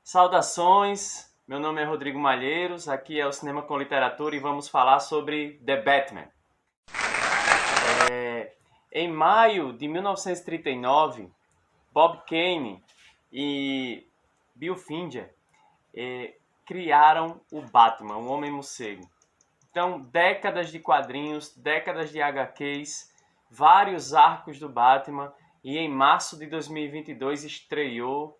Saudações, meu nome é Rodrigo Malheiros, aqui é o Cinema com Literatura e vamos falar sobre The Batman. Em maio de 1939, Bob Kane e Bill Finger criaram o Batman, o Homem-Morcego. Então, décadas de quadrinhos, décadas de HQs, vários arcos do Batman, e em março de 2022 estreou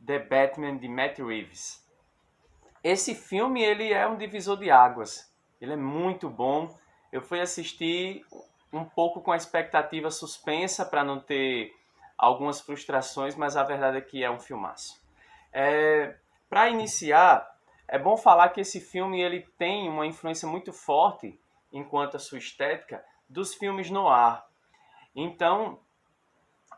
The Batman de Matt Reeves. Esse filme ele é um divisor de águas, ele é muito bom. Eu fui assistir um pouco com a expectativa suspensa para não ter algumas frustrações, mas a verdade é que é um filmaço. Para iniciar, é bom falar que esse filme ele tem uma influência muito forte, enquanto a sua estética, dos filmes noir. Então,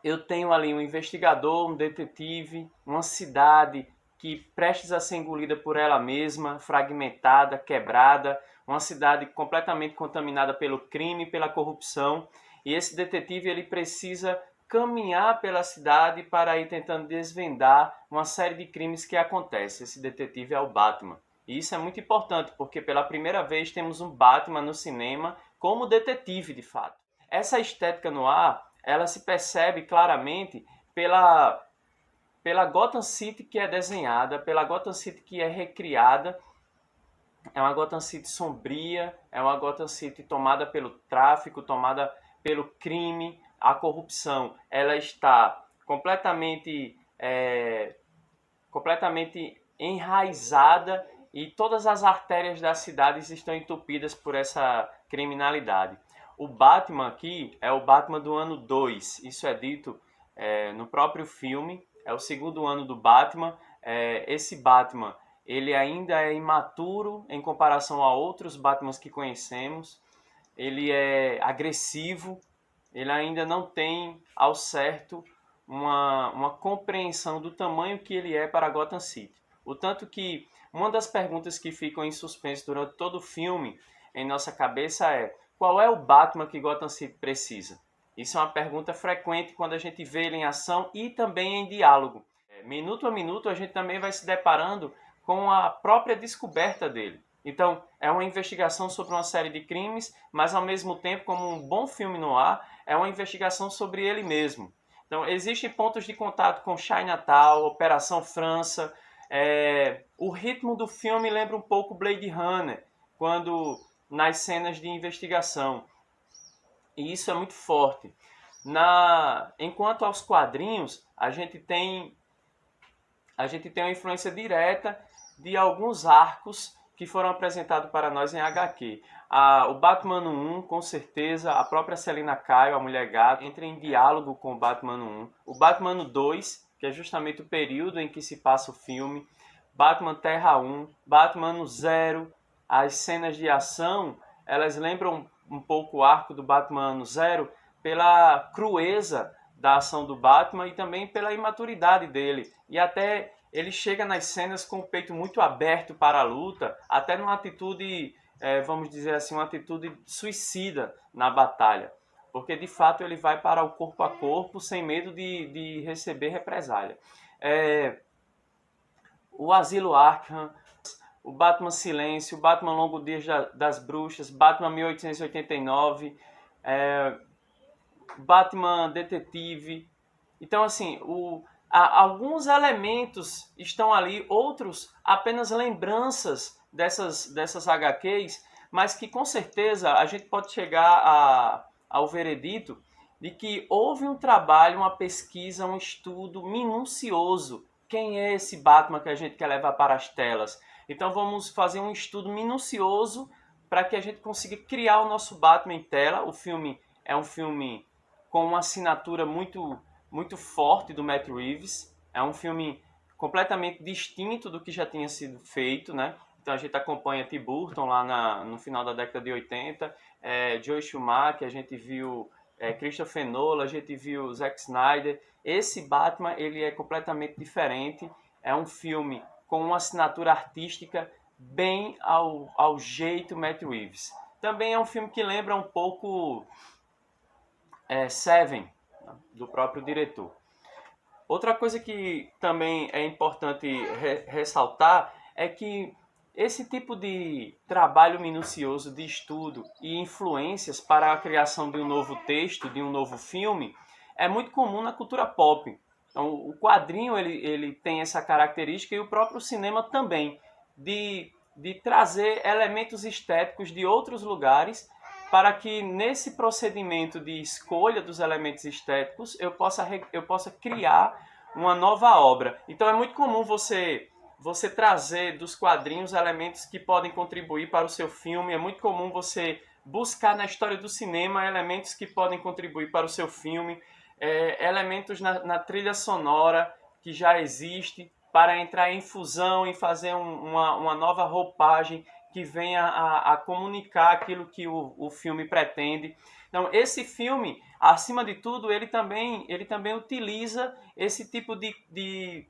eu tenho ali um investigador, um detetive, uma cidade que prestes a ser engolida por ela mesma, fragmentada, quebrada, uma cidade completamente contaminada pelo crime, pela corrupção, e esse detetive ele precisa caminhar pela cidade para ir tentando desvendar uma série de crimes que acontecem. Esse detetive é o Batman. E isso é muito importante, porque pela primeira vez temos um Batman no cinema como detetive, de fato. Essa estética no ar, ela se percebe claramente pela Gotham City que é desenhada, pela Gotham City que é recriada. É uma Gotham City sombria, é uma Gotham City tomada pelo tráfico, tomada pelo crime, a corrupção. Ela está completamente enraizada e todas as artérias das cidades estão entupidas por essa criminalidade. O Batman aqui é o Batman do ano 2, isso é dito no próprio filme, é o segundo ano do Batman. Esse Batman ele ainda é imaturo em comparação a outros Batmans que conhecemos, ele é agressivo, ele ainda não tem ao certo uma compreensão do tamanho que ele é para Gotham City. O tanto que uma das perguntas que ficam em suspenso durante todo o filme em nossa cabeça é: qual é o Batman que Gotham City precisa? Isso é uma pergunta frequente quando a gente vê ele em ação e também em diálogo. Minuto a minuto a gente também vai se deparando com a própria descoberta dele. Então, é uma investigação sobre uma série de crimes, mas ao mesmo tempo, como um bom filme no ar, é uma investigação sobre ele mesmo. Então, existem pontos de contato com Chinatown, Operação França. O ritmo do filme lembra um pouco Blade Runner, quando nas cenas de investigação. E isso é muito forte. Enquanto aos quadrinhos, a gente tem uma influência direta de alguns arcos que foram apresentados para nós em HQ. O Batman 1, com certeza, a própria Selina Kyle, a Mulher Gato, entra em diálogo com o Batman 1. O Batman 2, que é justamente o período em que se passa o filme. Batman Terra 1, Batman 0, as cenas de ação, elas lembram um pouco o arco do Batman 0 pela crueza da ação do Batman e também pela imaturidade dele. E até ele chega nas cenas com o peito muito aberto para a luta, até numa atitude, vamos dizer assim, uma atitude suicida na batalha. Porque de fato ele vai para o corpo a corpo sem medo de receber represália. O Asilo Arkham, o Batman Silêncio, o Batman Longo Dia das Bruxas, Batman 1889, Batman Detetive. Então, assim, alguns elementos estão ali, outros apenas lembranças dessas HQs, mas que com certeza a gente pode chegar ao veredito de que houve um trabalho, uma pesquisa, um estudo minucioso. Quem é esse Batman que a gente quer levar para as telas? Então vamos fazer um estudo minucioso para que a gente consiga criar o nosso Batman em tela. O filme é um filme com uma assinatura muito forte do Matt Reeves. É um filme completamente distinto do que já tinha sido feito, né? Então a gente acompanha Tim Burton lá no final da década de 80, Joe Schumacher, a gente viu Christopher Nolan, a gente viu Zack Snyder. Esse Batman ele é completamente diferente. É um filme com uma assinatura artística bem ao jeito Matt Reeves. Também é um filme que lembra um pouco Seven, do próprio diretor. Outra coisa que também é importante ressaltar é que esse tipo de trabalho minucioso de estudo e influências para a criação de um novo texto, de um novo filme, é muito comum na cultura pop. Então, o quadrinho ele tem essa característica e o próprio cinema também, de trazer elementos estéticos de outros lugares para que nesse procedimento de escolha dos elementos estéticos eu possa criar uma nova obra. Então é muito comum você trazer dos quadrinhos elementos que podem contribuir para o seu filme, é muito comum você buscar na história do cinema elementos que podem contribuir para o seu filme, elementos na trilha sonora que já existe, para entrar em fusão e fazer uma nova roupagem que venha a comunicar aquilo que o filme pretende. Então, esse filme, acima de tudo, ele também utiliza esse tipo de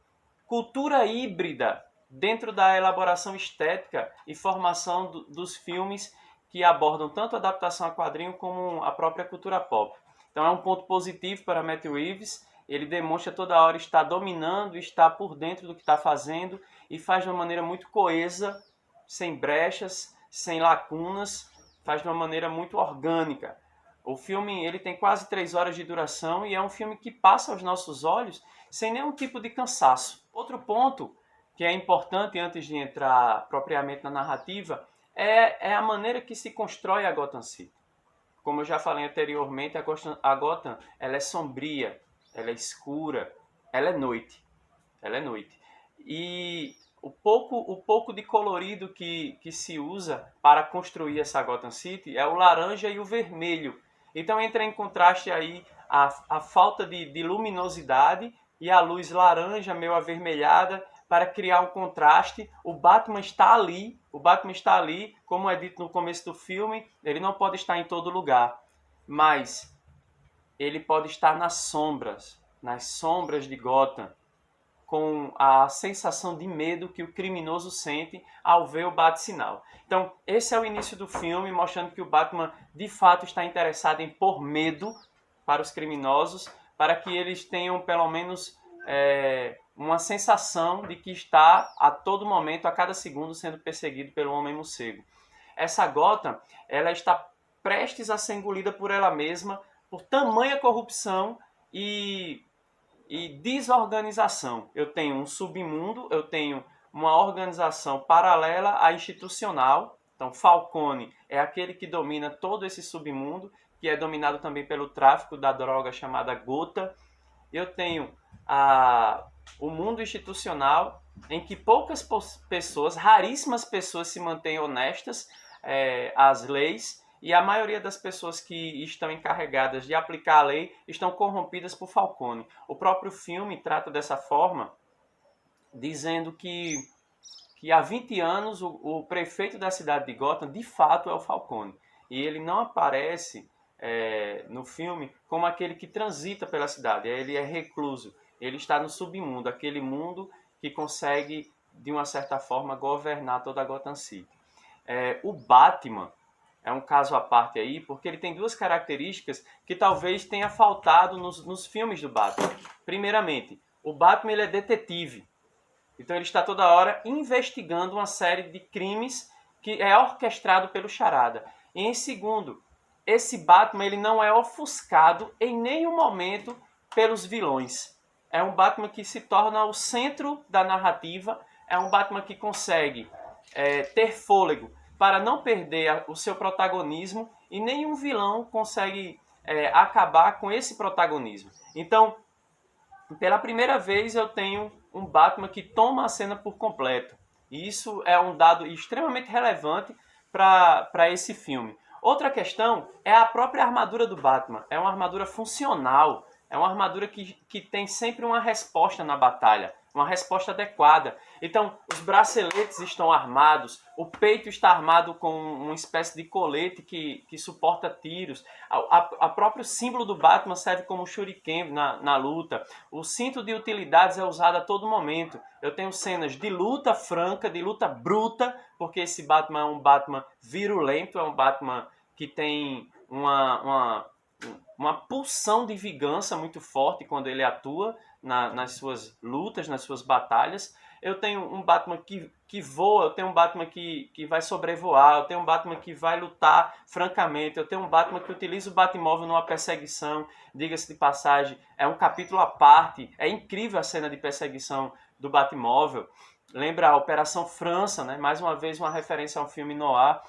cultura híbrida dentro da elaboração estética e formação dos filmes que abordam tanto a adaptação a quadrinho como a própria cultura pop. Então é um ponto positivo para Matt Reeves, ele demonstra toda hora estar dominando, estar por dentro do que está fazendo e faz de uma maneira muito coesa, sem brechas, sem lacunas, faz de uma maneira muito orgânica. O filme ele tem quase 3 horas de duração e é um filme que passa aos nossos olhos sem nenhum tipo de cansaço. Outro ponto que é importante antes de entrar propriamente na narrativa é a maneira que se constrói a Gotham City. Como eu já falei anteriormente, a Gotham ela é sombria, ela é escura, ela é noite. Ela é noite. E o pouco de colorido que se usa para construir essa Gotham City é o laranja e o vermelho. Então entra em contraste aí a falta de luminosidade e a luz laranja meio avermelhada para criar um contraste. O Batman está ali, como é dito no começo do filme, ele não pode estar em todo lugar, mas ele pode estar nas sombras de Gotham, com a sensação de medo que o criminoso sente ao ver o bate-sinal. Então, esse é o início do filme, mostrando que o Batman, de fato, está interessado em pôr medo para os criminosos, para que eles tenham, pelo menos, uma sensação de que está, a todo momento, a cada segundo, sendo perseguido pelo Homem-Morcego. Essa Gotham, ela está prestes a ser engolida por ela mesma, por tamanha corrupção e desorganização. Eu tenho um submundo, eu tenho uma organização paralela à institucional. Então, Falcone é aquele que domina todo esse submundo, que é dominado também pelo tráfico da droga chamada Gota. Eu tenho o mundo institucional, em que poucas pessoas, raríssimas pessoas se mantêm honestas às leis, e a maioria das pessoas que estão encarregadas de aplicar a lei estão corrompidas por Falcone. O próprio filme trata dessa forma, dizendo que há 20 anos o prefeito da cidade de Gotham de fato é o Falcone. E ele não aparece no filme como aquele que transita pela cidade, ele é recluso, ele está no submundo, aquele mundo que consegue, de uma certa forma, governar toda a Gotham City. O Batman é um caso à parte aí, porque ele tem duas características que talvez tenha faltado nos filmes do Batman. Primeiramente, o Batman ele é detetive. Então ele está toda hora investigando uma série de crimes que é orquestrado pelo Charada. E em segundo, esse Batman ele não é ofuscado em nenhum momento pelos vilões. É um Batman que se torna o centro da narrativa, é um Batman que consegue ter fôlego para não perder o seu protagonismo, e nenhum vilão consegue acabar com esse protagonismo. Então, pela primeira vez eu tenho um Batman que toma a cena por completo. E isso é um dado extremamente relevante para esse filme. Outra questão é a própria armadura do Batman. É uma armadura funcional, é uma armadura que tem sempre uma resposta na batalha, uma resposta adequada. Então, os braceletes estão armados, o peito está armado com uma espécie de colete que suporta tiros. A próprio símbolo do Batman serve como shuriken na luta. O cinto de utilidades é usado a todo momento. Eu tenho cenas de luta franca, de luta bruta, porque esse Batman é um Batman virulento, é um Batman que tem uma pulsão de vingança muito forte quando ele atua. nas suas lutas, nas suas batalhas. Eu tenho um Batman que voa, eu tenho um Batman que vai sobrevoar, eu tenho um Batman que vai lutar francamente, eu tenho um Batman que utiliza o Batmóvel numa perseguição, diga-se de passagem, é um capítulo à parte, é incrível a cena de perseguição do Batmóvel. Lembra a Operação França, né? Mais uma vez uma referência a um filme noir.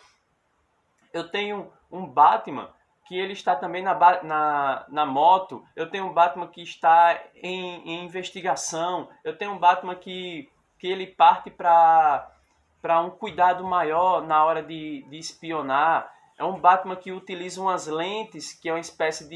Eu tenho um Batman que ele está também na moto, eu tenho um Batman que está em investigação, eu tenho um Batman que ele parte para um cuidado maior na hora de espionar. É um Batman que utiliza umas lentes, que é uma espécie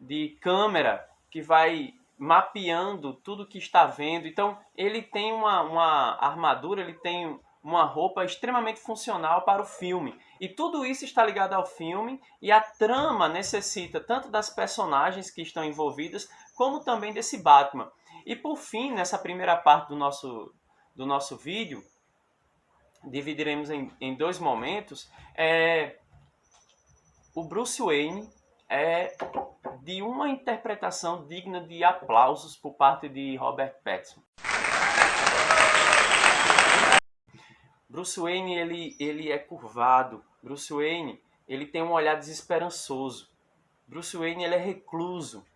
de câmera que vai mapeando tudo que está vendo. Então ele tem uma armadura, ele tem uma roupa extremamente funcional para o filme. E tudo isso está ligado ao filme, e a trama necessita tanto das personagens que estão envolvidas, como também desse Batman. E por fim, nessa primeira parte do nosso vídeo, dividiremos em dois momentos. O Bruce Wayne é de uma interpretação digna de aplausos por parte de Robert Pattinson. Bruce Wayne ele é curvado. Bruce Wayne ele tem um olhar desesperançoso. Bruce Wayne ele é recluso.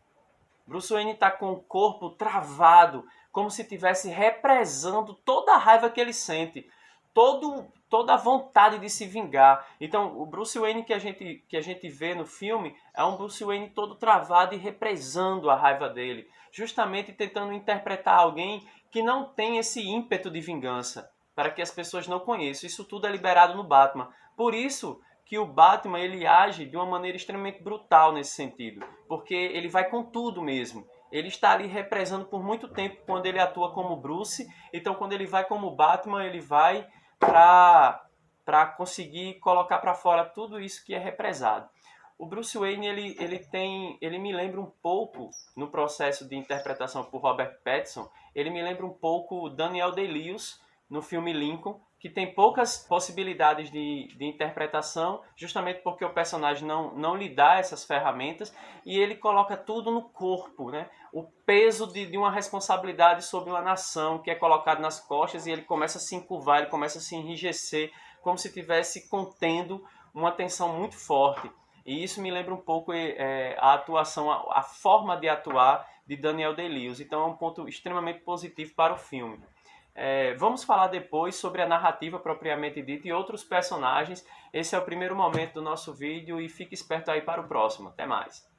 Bruce Wayne está com o corpo travado, como se estivesse represando toda a raiva que ele sente, toda a vontade de se vingar. Então, o Bruce Wayne que a gente vê no filme é um Bruce Wayne todo travado e represando a raiva dele, justamente tentando interpretar alguém que não tem esse ímpeto de vingança, para que as pessoas não conheçam. Isso tudo é liberado no Batman. Por isso que o Batman ele age de uma maneira extremamente brutal nesse sentido, porque ele vai com tudo mesmo. Ele está ali represando por muito tempo quando ele atua como Bruce, então quando ele vai como Batman, ele vai para conseguir colocar para fora tudo isso que é represado. O Bruce Wayne ele me lembra um pouco, no processo de interpretação por Robert Pattinson, ele me lembra um pouco Daniel Day-Lewis no filme Lincoln, que tem poucas possibilidades de interpretação, justamente porque o personagem não lhe dá essas ferramentas, e ele coloca tudo no corpo, né? O peso de uma responsabilidade sobre uma nação que é colocado nas costas, e ele começa a se encurvar, ele começa a se enrijecer, como se estivesse contendo uma tensão muito forte. E isso me lembra um pouco a atuação, a forma de atuar de Daniel Day-Lewis. Então é um ponto extremamente positivo para o filme. Vamos falar depois sobre a narrativa propriamente dita e outros personagens. Esse é o primeiro momento do nosso vídeo e fique esperto aí para o próximo. Até mais!